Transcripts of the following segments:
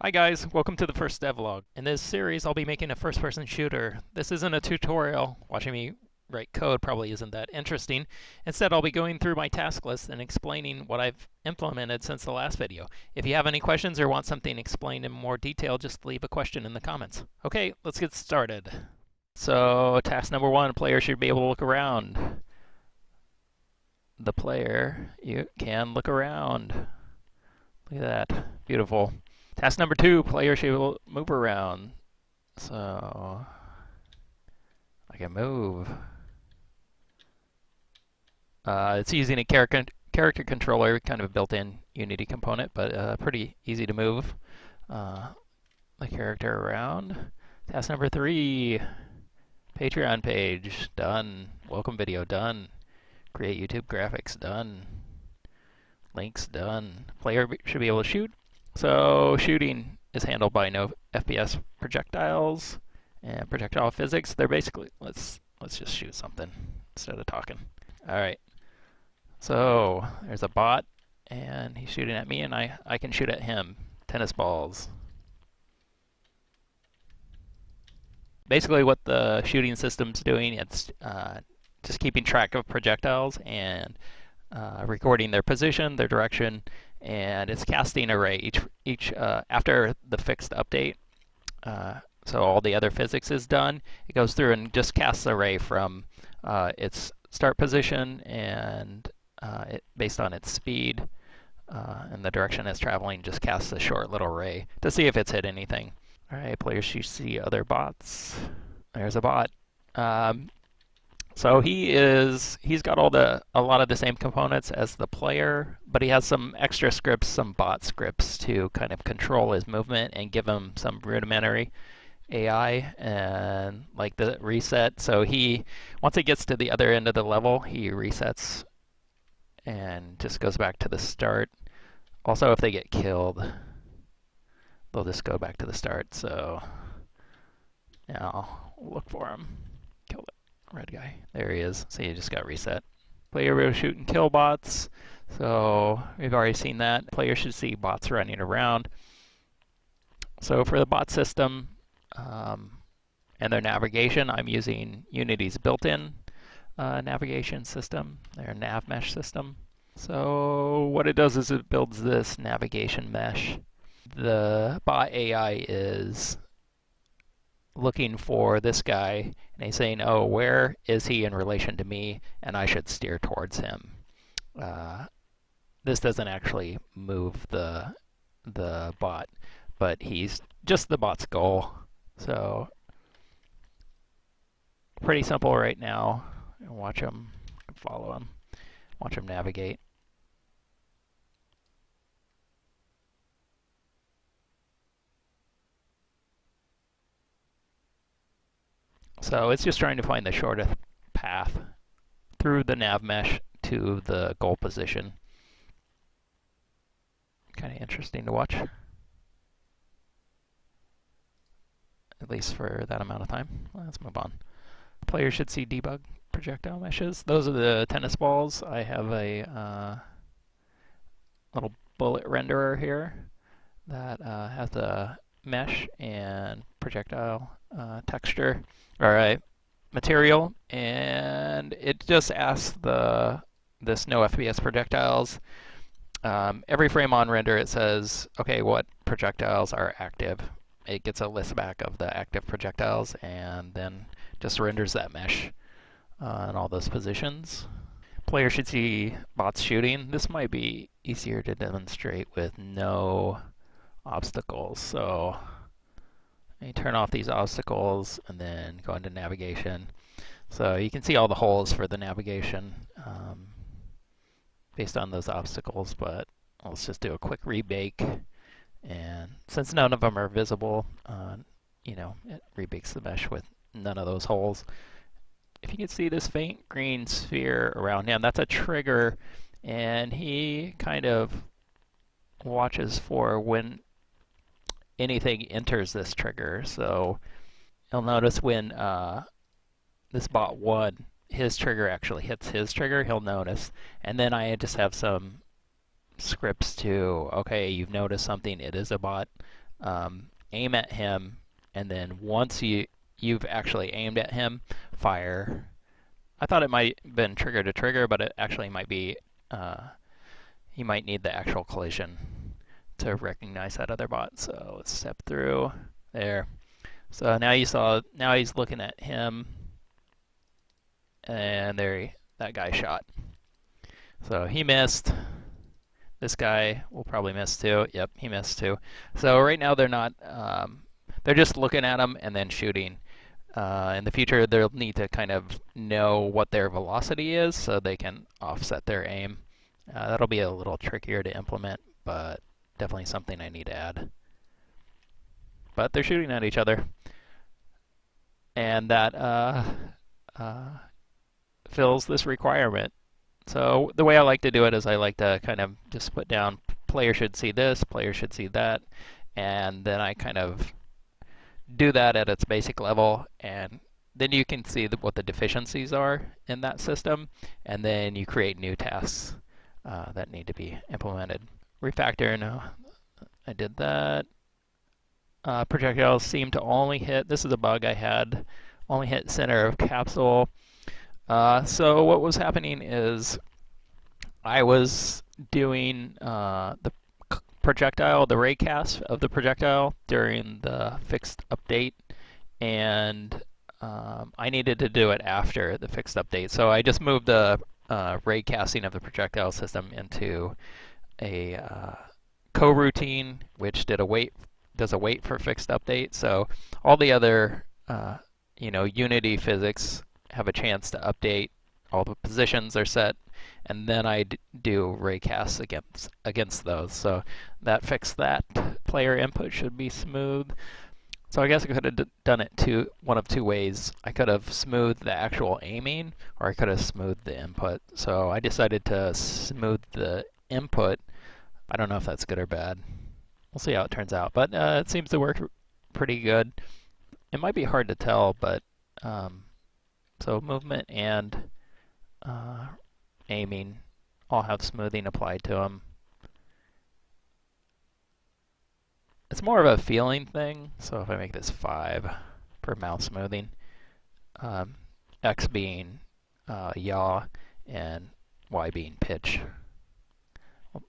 Hi guys, welcome to the first devlog. In this series, I'll be making a first-person shooter. This isn't a tutorial. Watching me write code probably isn't that interesting. Instead, I'll be going through my task list and explaining what I've implemented since the last video. If you have any questions or want something explained in more detail, just leave a question in the comments. Okay, let's get started. So, task number one, player should be able to look around. The player, you can look around. Look at that, beautiful. Task number two, player should move around. So I can move. It's using a character controller, kind of a built-in Unity component, but pretty easy to move the character around. Task number three, Patreon page, done. Welcome video, done. Create YouTube graphics, done. Links, done. Player should be able to shoot. So shooting is handled by no FPS projectiles and projectile physics. They're basically, let's just shoot something instead of talking. All right. So there's a bot and he's shooting at me and I can shoot at him. Tennis balls. Basically what the shooting system's doing, it's just keeping track of projectiles and recording their position, their direction, and it's casting array each after the fixed update. So all the other physics is done. It goes through and just casts array from its start position and based on its speed and the direction it's traveling, just casts a short little array to see if it's hit anything. All right, players should see other bots. There's a bot. So he's got a lot of the same components as the player, but he has some extra scripts, some bot scripts to kind of control his movement and give him some rudimentary AI and like the reset. So once he gets to the other end of the level, he resets and just goes back to the start. Also, if they get killed, they'll just go back to the start. So now we'll look for him. Kill it. Red guy. There he is. So he just got reset. Player will shoot and kill bots. So we've already seen that. Player should see bots running around. So for the bot system and their navigation, I'm using Unity's built-in navigation system, their nav mesh system. So what it does is it builds this navigation mesh. The bot AI is looking for this guy and he's saying, oh, where is he in relation to me, and I should steer towards him. This doesn't actually move the bot, but he's just the bot's goal. So pretty simple right now. Watch him, follow him, watch him navigate. So it's just trying to find the shortest path through the nav mesh to the goal position. Kind of interesting to watch, at least for that amount of time. Let's move on. Players should see debug projectile meshes. Those are the tennis balls. I have a little bullet renderer here that has a mesh and projectile texture. All right, material, and it just asks this no FPS projectiles. Every frame on render, it says, okay, what projectiles are active? It gets a list back of the active projectiles and then just renders that mesh in all those positions. Player should see bots shooting. This might be easier to demonstrate with no obstacles. So you turn off these obstacles and then go into navigation. So you can see all the holes for the navigation based on those obstacles, but let's just do a quick rebake. And since none of them are visible, it rebakes the mesh with none of those holes. If you can see this faint green sphere around him, that's a trigger, and he kind of watches for when anything enters this trigger. So you'll notice when this bot 1, his trigger actually hits his trigger, he'll notice. And then I just have some scripts to, okay, you've noticed something, it is a bot. aim at him, and then once you've actually aimed at him, fire. I thought it might have been trigger to trigger, but it actually might be, he might need the actual collision to recognize that other bot. So let's step through there. So now now he's looking at him, and that guy shot. So he missed. This guy will probably miss too. Yep, he missed too. So right now they're not, they're just looking at him and then shooting. In the future, they'll need to kind of know what their velocity is so they can offset their aim. That'll be a little trickier to implement, but definitely something I need to add. But they're shooting at each other, and that fills this requirement. So the way I like to do it is I like to kind of just put down player should see this, player should see that, and then I kind of do that at its basic level, and then you can see what the deficiencies are in that system, and then you create new tasks that need to be implemented. Refactor, no, I did that. Projectiles seem to only hit, this is a bug I had, only hit center of capsule. So what was happening is I was doing the projectile, the raycast of the projectile during the fixed update, and I needed to do it after the fixed update. So I just moved the raycasting of the projectile system into a coroutine, which does a wait for fixed update. So all the other Unity physics have a chance to update. All the positions are set, and then I do raycasts against those. So that fixed that. Player input should be smooth. So I guess I could have done it one of two ways. I could have smoothed the actual aiming, or I could have smoothed the input. So I decided to smooth the input. I don't know if that's good or bad. We'll see how it turns out, but it seems to work pretty good. It might be hard to tell, but so movement and aiming all have smoothing applied to them. It's more of a feeling thing, so if I make this 5 for mouth smoothing, X being yaw and Y being pitch.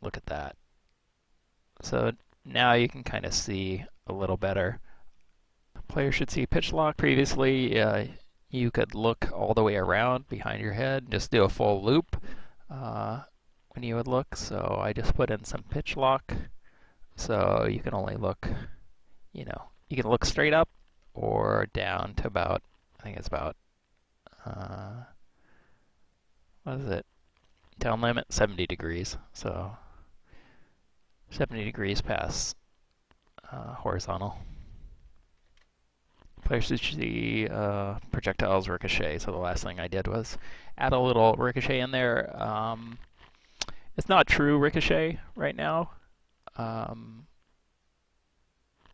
Look at that. So now you can kind of see a little better. Player should see pitch lock. Previously, you could look all the way around behind your head, just do a full loop when you would look. So I just put in some pitch lock, so you can only look, you can look straight up or down to about, I think it's about, what is it? Down limit 70 degrees. So 70 degrees past horizontal. Players should see projectiles ricochet. So the last thing I did was add a little ricochet in there. It's not true ricochet right now.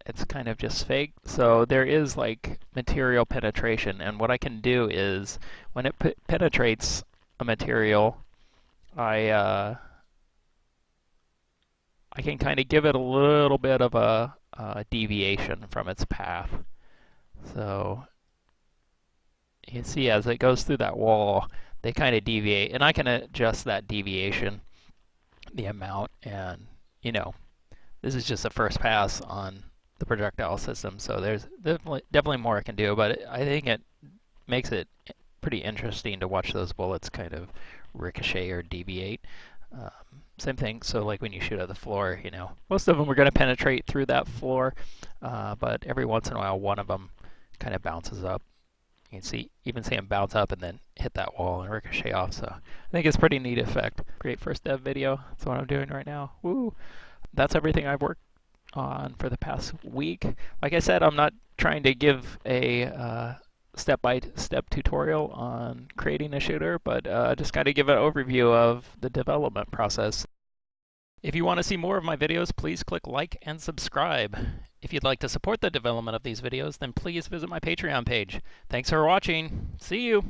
It's kind of just fake. So there is like material penetration, and what I can do is when it penetrates a material, I can kind of give it a little bit of a deviation from its path. So you can see as it goes through that wall, they kind of deviate, and I can adjust that deviation, the amount, and this is just a first pass on the projectile system, so there's definitely more I can do, but I think it makes it pretty interesting to watch those bullets kind of ricochet or deviate. Same thing, so like when you shoot at the floor, most of them are going to penetrate through that floor, but every once in a while one of them kind of bounces up. You can even see them bounce up and then hit that wall and ricochet off, so I think it's a pretty neat effect. Great first dev video, that's what I'm doing right now. Woo! That's everything I've worked on for the past week. Like I said, I'm not trying to give a step-by-step tutorial on creating a shooter, but just kind of give an overview of the development process. If you want to see more of my videos, please click like and subscribe. If you'd like to support the development of these videos, then please visit my Patreon page. Thanks for watching. See you!